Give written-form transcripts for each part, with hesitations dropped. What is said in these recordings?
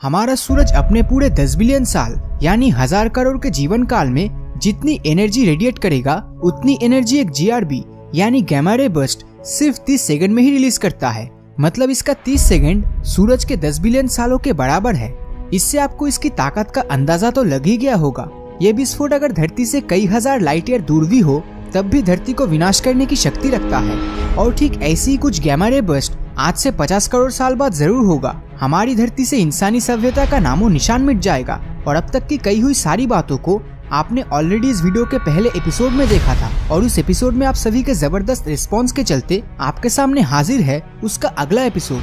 हमारा सूरज अपने पूरे 10 बिलियन साल यानी 1000 करोड़ के जीवन काल में जितनी एनर्जी रेडिएट करेगा उतनी एनर्जी एक जीआरबी यानी गैमा रे बर्स्ट सिर्फ 30 सेकंड में ही रिलीज करता है। मतलब इसका 30 सेकंड सूरज के 10 बिलियन सालों के बराबर है। इससे आपको इसकी ताकत का अंदाजा तो लग ही गया होगा। ये विस्फोट अगर धरती से कई हजार लाइट ईयर दूर भी हो तब भी धरती को विनाश करने की शक्ति रखता है। और ठीक ऐसी ही कुछ गैमा रे बर्स्ट आज से 50 करोड़ साल बाद जरूर होगा। हमारी धरती से इंसानी सभ्यता का नामो निशान मिट जाएगा और अब तक की कही हुई सारी बातों को आपने ऑलरेडी इस वीडियो के पहले एपिसोड में देखा था और उस एपिसोड में आप सभी के जबरदस्त रिस्पॉन्स के चलते आपके सामने हाजिर है उसका अगला एपिसोड।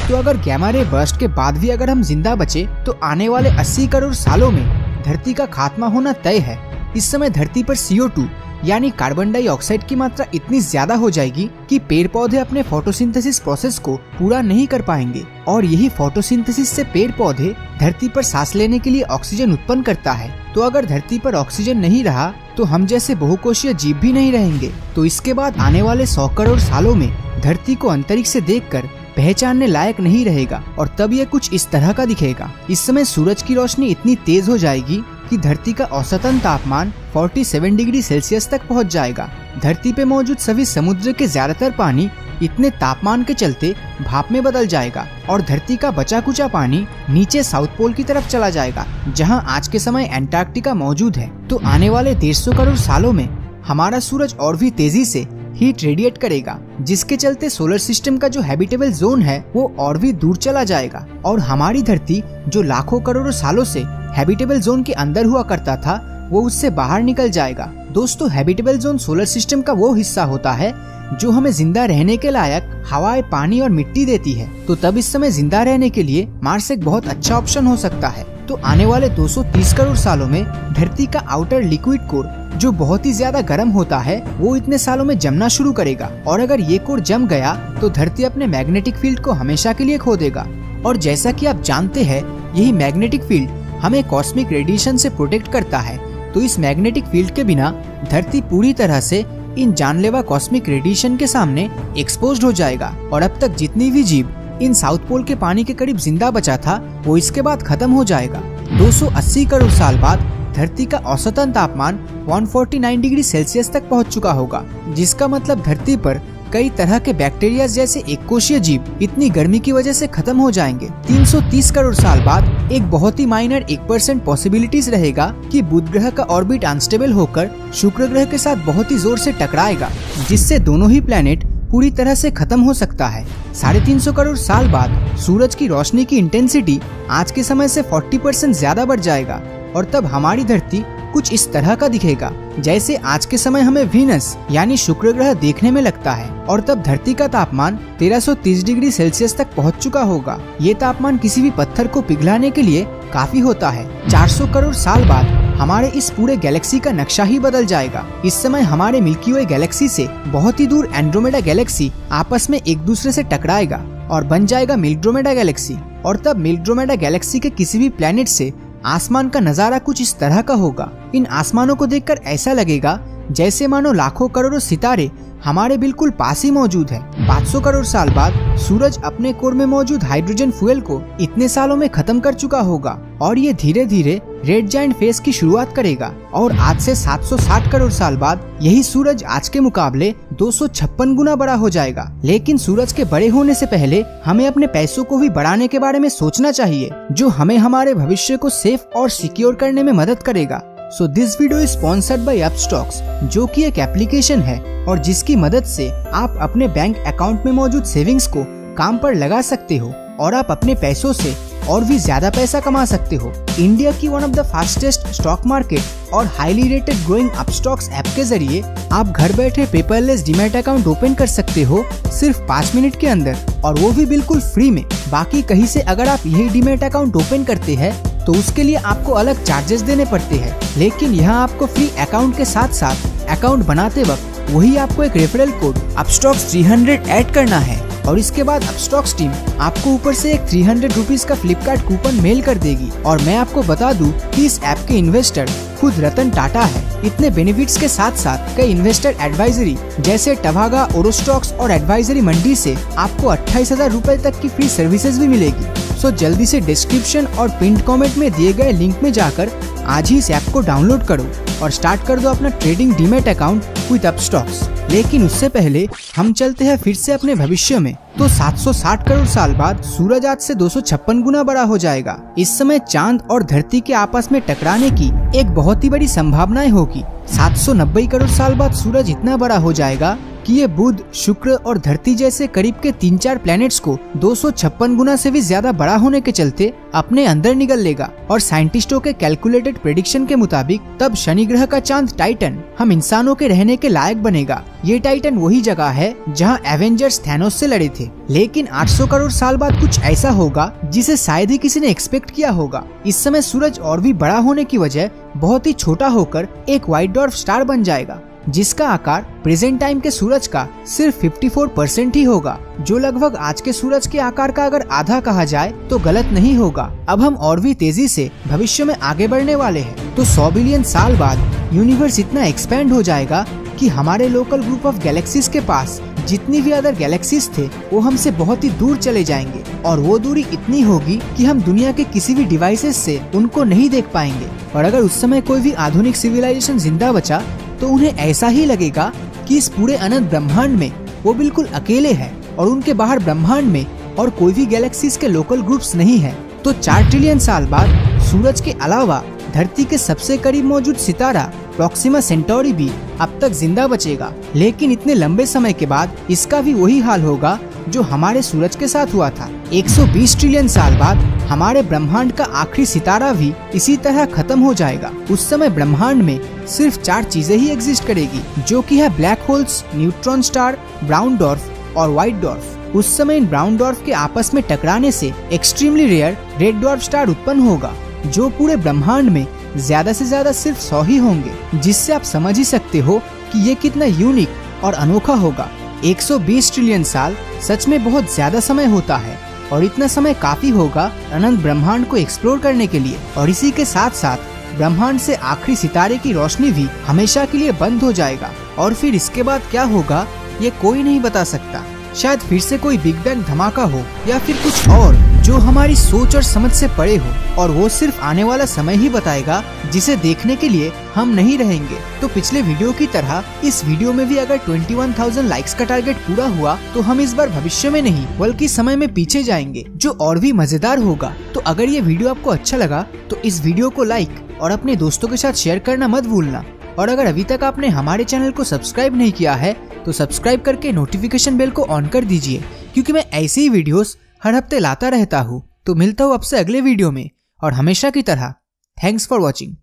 तो अगर गैमा रे बर्स्ट के बाद भी अगर हम जिंदा बचे तो आने वाले 80 करोड़ सालों में धरती का खात्मा होना तय है। इस समय धरती पर CO2 यानी कार्बन डाइऑक्साइड की मात्रा इतनी ज्यादा हो जाएगी कि पेड़ पौधे अपने फोटोसिंथेसिस प्रोसेस को पूरा नहीं कर पाएंगे और यही फोटोसिंथेसिस से पेड़ पौधे धरती पर सांस लेने के लिए ऑक्सीजन उत्पन्न करता है। तो अगर धरती पर ऑक्सीजन नहीं रहा तो हम जैसे बहुकोशीय जीव भी नहीं रहेंगे। तो इसके बाद आने वाले 100 करोड़ सालों में धरती को अंतरिक्ष से देखकर पहचानने लायक नहीं रहेगा और तब ये कुछ इस तरह का दिखेगा। इस समय सूरज की रोशनी इतनी तेज हो जाएगी कि धरती का औसतन तापमान 47 डिग्री सेल्सियस तक पहुंच जाएगा। धरती पे मौजूद सभी समुद्र के ज्यादातर पानी इतने तापमान के चलते भाप में बदल जाएगा और धरती का बचा कुचा पानी नीचे साउथ पोल की तरफ चला जाएगा जहां आज के समय एंटार्क्टिका मौजूद है। तो आने वाले 150 करोड़ सालों में हमारा सूरज और भी तेजी से हीट रेडिएट करेगा जिसके चलते सोलर सिस्टम का जो हैबिटेबल जोन है वो और भी दूर चला जाएगा और हमारी धरती जो लाखों करोड़ों सालों से हैबिटेबल जोन के अंदर हुआ करता था वो उससे बाहर निकल जाएगा। दोस्तों, हैबिटेबल जोन सोलर सिस्टम का वो हिस्सा होता है जो हमें जिंदा रहने के लायक हवाएं, पानी और मिट्टी देती है। तो तब इस समय जिंदा रहने के लिए मार्स एक बहुत अच्छा ऑप्शन हो सकता है। तो आने वाले 230 करोड़ सालों में धरती का आउटर लिक्विड कोर जो बहुत ही ज्यादा गर्म होता है वो इतने सालों में जमना शुरू करेगा और अगर ये कोर जम गया तो धरती अपने मैग्नेटिक फील्ड को हमेशा के लिए खो देगा। और जैसा कि आप जानते हैं यही मैग्नेटिक फील्ड हमें कॉस्मिक रेडिएशन से प्रोटेक्ट करता है। तो इस मैग्नेटिक फील्ड के बिना धरती पूरी तरह से इन जानलेवा कॉस्मिक रेडिएशन के सामने एक्सपोज्ड हो जाएगा और अब तक जितनी भी जीव इन साउथ पोल के पानी के करीब जिंदा बचा था वो इसके बाद खत्म हो जाएगा। 280 करोड़ साल बाद धरती का औसतन तापमान 149 डिग्री सेल्सियस तक पहुंच चुका होगा जिसका मतलब धरती पर कई तरह के बैक्टीरिया जैसे एककोशीय जीव इतनी गर्मी की वजह से खत्म हो जाएंगे। 330 करोड़ साल बाद एक बहुत ही माइनर 1% पॉसिबिलिटीज रहेगा कि बुध ग्रह का ऑर्बिट अनस्टेबल होकर शुक्र ग्रह के साथ बहुत ही जोर से टकराएगा जिससे दोनों ही प्लेनेट पूरी तरह से खत्म हो सकता है। 350 करोड़ साल बाद सूरज की रोशनी की इंटेंसिटी आज के समय से 40% ज्यादा बढ़ जाएगा और तब हमारी धरती कुछ इस तरह का दिखेगा जैसे आज के समय हमें वीनस यानी शुक्र ग्रह देखने में लगता है। और तब धरती का तापमान 1330 डिग्री सेल्सियस तक पहुंच चुका होगा। ये तापमान किसी भी पत्थर को पिघलाने के लिए काफी होता है। 400 करोड़ साल बाद हमारे इस पूरे गैलेक्सी का नक्शा ही बदल जाएगा। इस समय हमारे मिल्की वे गैलेक्सी से बहुत ही दूर एंड्रोमेडा गैलेक्सी आपस में एक दूसरे से टकराएगा और बन जाएगा मिल्ड्रोमेडा गैलेक्सी। और तब मिल्ड्रोमेडा गैलेक्सी के किसी भी प्लेनेट से आसमान का नजारा कुछ इस तरह का होगा। इन आसमानों को देखकर ऐसा लगेगा जैसे मानो लाखों करोड़ों सितारे हमारे बिल्कुल पास ही मौजूद है। 500 करोड़ साल बाद सूरज अपने कोर में मौजूद हाइड्रोजन फ्यूल को इतने सालों में खत्म कर चुका होगा और ये धीरे धीरे रेड जायंट फेज की शुरुआत करेगा। और आज से 760 करोड़ साल बाद यही सूरज आज के मुकाबले 256 गुना बड़ा हो जाएगा। लेकिन सूरज के बड़े होने से पहले हमें अपने पैसों को भी बढ़ाने के बारे में सोचना चाहिए जो हमें हमारे भविष्य को सेफ और सिक्योर करने में मदद करेगा। So this video is sponsored by Upstox जो कि एक एप्लीकेशन है और जिसकी मदद से आप अपने बैंक अकाउंट में मौजूद सेविंग्स को काम पर लगा सकते हो और आप अपने पैसों से और भी ज्यादा पैसा कमा सकते हो। इंडिया की one of the fastest stock market और highly rated growing Upstox app के जरिए आप घर बैठे पेपरलेस डीमैट अकाउंट ओपन कर सकते हो सिर्फ 5 मिनट के अंदर और वो भी बिल्कुल फ्री में। बाकी कहीं से अगर आप यही डीमैट अकाउंट ओपन करते हैं तो उसके लिए आपको अलग चार्जेस देने पड़ते हैं। लेकिन यहाँ आपको फ्री अकाउंट के साथ साथ अकाउंट बनाते वक्त वही आपको एक रेफरल कोड अपस्टॉक्स 300 ऐड करना है और इसके बाद अपस्टॉक्स टीम आपको ऊपर से एक 300 रुपीज का फ्लिपकार्ट कूपन मेल कर देगी। और मैं आपको बता दूं कि इस ऐप के इन्वेस्टर खुद रतन टाटा है। इतने बेनिफिट्स के साथ साथ कई इन्वेस्टर एडवाइजरी जैसे टभागा, ओरोस्टॉक्स और एडवाइजरी मंडी से आपको 28,000 रुपए तक की फ्री सर्विसेज भी मिलेगी। सो जल्दी से डिस्क्रिप्शन और पिन कमेंट में दिए गए लिंक में जाकर आज ही इस ऐप को डाउनलोड करो और स्टार्ट कर दो अपना trading demat account with Upstox. लेकिन उससे पहले हम चलते हैं फिर से अपने भविष्य में। तो 760 करोड़ साल बाद सूरज आज से 256 गुना बड़ा हो जाएगा। इस समय चांद और धरती के आपस में टकराने की एक बहुत ही बड़ी संभावनाएं होगी। 790 करोड़ साल बाद सूरज इतना बड़ा हो जाएगा कि ये बुध, शुक्र और धरती जैसे करीब के 3-4 प्लैनेट्स को 256 गुना से भी ज्यादा बड़ा होने के चलते अपने अंदर निगल लेगा। और साइंटिस्टों के कैलकुलेटेड प्रेडिक्शन के मुताबिक तब शनि ग्रह का चांद टाइटन हम इंसानों के रहने के लायक बनेगा। ये टाइटन वही जगह है जहाँ एवेंजर्स थैनोस से लड़े थे। लेकिन 800 करोड़ साल बाद कुछ ऐसा होगा जिसे शायद ही किसी ने एक्सपेक्ट किया होगा। इस समय सूरज और भी बड़ा होने की वजह बहुत ही छोटा होकर एक व्हाइट डॉर्फ स्टार बन जाएगा, जिसका आकार प्रेजेंट टाइम के सूरज का सिर्फ 54% ही होगा, जो लगभग आज के सूरज के आकार का अगर आधा कहा जाए तो गलत नहीं होगा। अब हम और भी तेजी से भविष्य में आगे बढ़ने वाले हैं। तो 100 बिलियन साल बाद यूनिवर्स इतना एक्सपैंड हो जाएगा कि हमारे लोकल ग्रुप ऑफ गैलेक्सीज के पास जितनी भी अदर गैलेक्सीज थे वो हमसे बहुत ही दूर चले जाएंगे। और वो दूरी इतनी होगी कि हम दुनिया के किसी भी डिवाइसेस से उनको नहीं देख पाएंगे। और अगर उस समय कोई भी आधुनिक सिविलाइजेशन जिंदा बचा तो उन्हें ऐसा ही लगेगा कि इस पूरे अनंत ब्रह्मांड में वो बिल्कुल अकेले हैं और उनके बाहर ब्रह्मांड में और कोई भी गैलेक्सीज के लोकल ग्रुप्स नहीं है। तो 4 ट्रिलियन साल बाद सूरज के अलावा धरती के सबसे करीब मौजूद सितारा प्रॉक्सिमा सेंटोरी भी अब तक जिंदा बचेगा। लेकिन इतने लंबे समय के बाद इसका भी वही हाल होगा जो हमारे सूरज के साथ हुआ था। 120 ट्रिलियन साल बाद हमारे ब्रह्मांड का आखिरी सितारा भी इसी तरह खत्म हो जाएगा। उस समय ब्रह्मांड में सिर्फ 4 चीजें ही एग्जिस्ट करेगी, जो कि है black holes, neutron star, brown dwarf और व्हाइट डॉर्फ। उस समय इन ब्राउन डॉर्फ के आपस में टकराने से extremely rare red dwarf star उत्पन्न होगा, जो पूरे ब्रह्मांड में ज्यादा से ज्यादा सिर्फ 100 ही होंगे। जिससे आप समझ ही सकते हो कि ये कितना यूनिक और अनोखा होगा। 120 ट्रिलियन साल सच में बहुत ज्यादा समय होता है और इतना समय काफी होगा अनंत ब्रह्मांड को एक्सप्लोर करने के लिए। और इसी के साथ साथ ब्रह्मांड से आखिरी सितारे की रोशनी भी हमेशा के लिए बंद हो जाएगा। और फिर इसके बाद क्या होगा ये कोई नहीं बता सकता। शायद फिर से कोई बिग बैंग धमाका हो या फिर कुछ और जो हमारी सोच और समझ से परे हो, और वो सिर्फ आने वाला समय ही बताएगा, जिसे देखने के लिए हम नहीं रहेंगे। तो पिछले वीडियो की तरह इस वीडियो में भी अगर 21,000 लाइक्स का टारगेट पूरा हुआ तो हम इस बार भविष्य में नहीं बल्कि समय में पीछे जाएंगे, जो और भी मजेदार होगा। तो अगर ये वीडियो आपको अच्छा लगा तो इस वीडियो को लाइक और अपने दोस्तों के साथ शेयर करना मत भूलना। और अगर अभी तक आपने हमारे चैनल को सब्सक्राइब नहीं किया है तो सब्सक्राइब करके नोटिफिकेशन बेल को ऑन कर दीजिए, क्योंकि मैं ऐसी ही वीडियोस हर हफ्ते लाता रहता हूँ। तो मिलता हूँ आपसे अगले वीडियो में, और हमेशा की तरह थैंक्स फॉर वॉचिंग।